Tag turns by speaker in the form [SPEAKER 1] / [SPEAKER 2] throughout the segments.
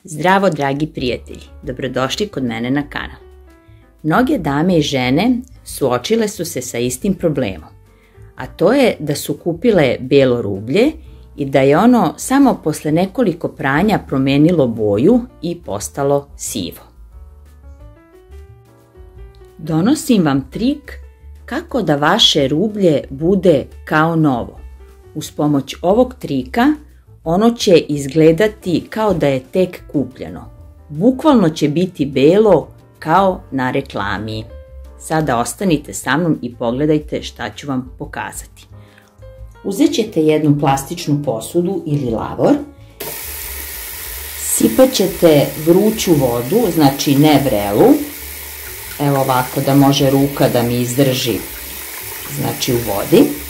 [SPEAKER 1] Zdravo dragi prijatelji, dobrodošli kod mene na kanal. Mnoge dame i žene suočile su se sa istim problemom, a to je da su kupile belo rublje i da je ono samo posle nekoliko pranja promenilo boju i postalo sivo. Donosim vam trik kako da vaše rublje bude kao novo. Uz pomoć ovog trika ono će izgledati kao da je tek kupljeno. Bukvalno će biti belo kao na reklami. Sada ostanite sa mnom i pogledajte šta ću vam pokazati. Uzet ćete jednu plastičnu posudu ili lavor. Sipat ćete vruću vodu, znači ne vrelu. Evo ovako da može ruka da mi izdrži, znači u vodi.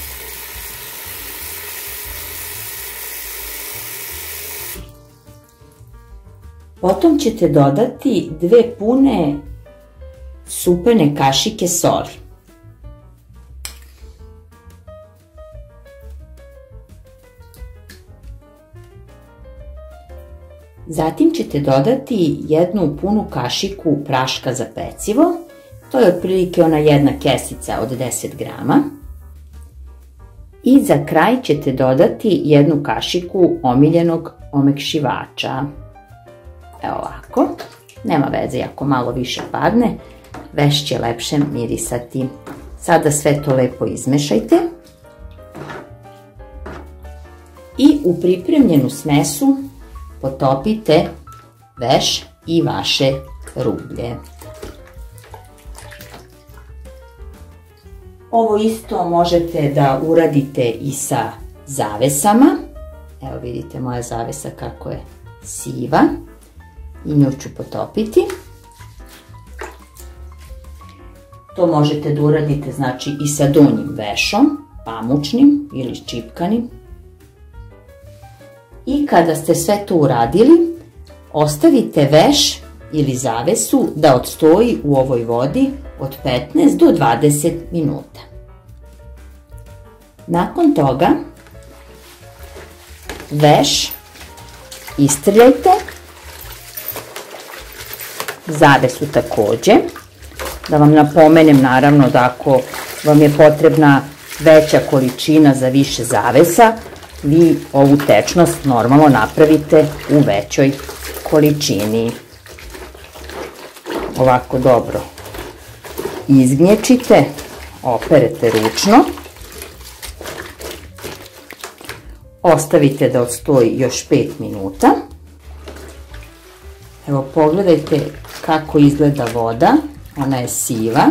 [SPEAKER 1] Potom ćete dodati 2 pune supene kašike soli. Zatim ćete dodati 1 punu kašiku praška za pecivo. To je otprilike ona jedna kesica od 10 grama. I za kraj ćete dodati 1 kašiku omiljenog omekšivača. Evo ovako, nema veze ako malo više padne, veš će lepše mirisati. Sada sve to lepo izmešajte i u pripremljenu smesu potopite veš i vaše rublje. Ovo isto možete da uradite i sa zavesama. Evo vidite moja zavesa kako je siva. I nju ću potopiti. To možete da uradite znači i sa donjim vešom, pamučnim ili ščipkanim. I kada ste sve to uradili, ostavite veš ili zavesu da odstoji u ovoj vodi od 15 do 20 minuta. Nakon toga veš istrljajte, zavesu takođe. Da vam napomenem naravno da ako vam je potrebna veća količina za više zavesa, vi ovu tečnost normalno napravite u većoj količini. Ovako dobro izgnječite, operete ručno. Ostavite da odstoji još 5 minuta. Evo pogledajte kako izgleda voda, ona je siva,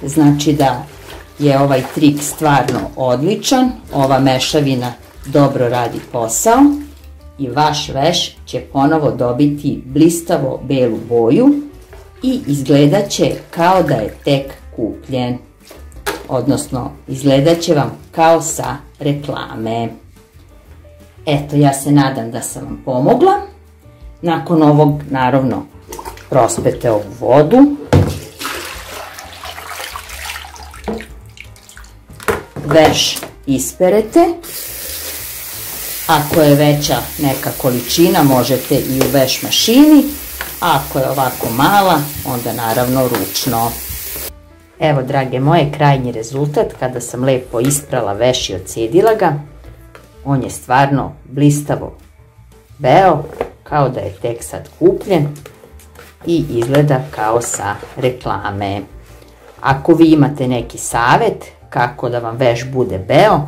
[SPEAKER 1] znači da je ovaj trik stvarno odličan, ova mešavina dobro radi posao i vaš veš će ponovo dobiti blistavo belu boju i izgledat će kao da je tek kupljen, odnosno izgledat će vam kao sa reklame. Eto, ja se nadam da sam vam pomogla. Nakon ovog, naravno, prospete ovu vodu. Veš isperete. Ako je veća neka količina, možete i u veš mašini. Ako je ovako mala, onda naravno ručno. Evo, drage moje, krajnji rezultat kada sam lepo isprala veš i odcedila ga. On je stvarno blistavo beo, kao da je tek sad kupljen i izgleda kao sa reklame. Ako vi imate neki savjet kako da vam veš bude beo,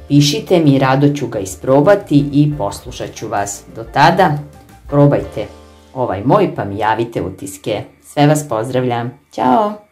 [SPEAKER 1] pišite mi, rado ću ga isprobati i poslušat ću vas. Do tada probajte ovaj moj pa mi javite utiske. Sve vas pozdravljam. Ćao!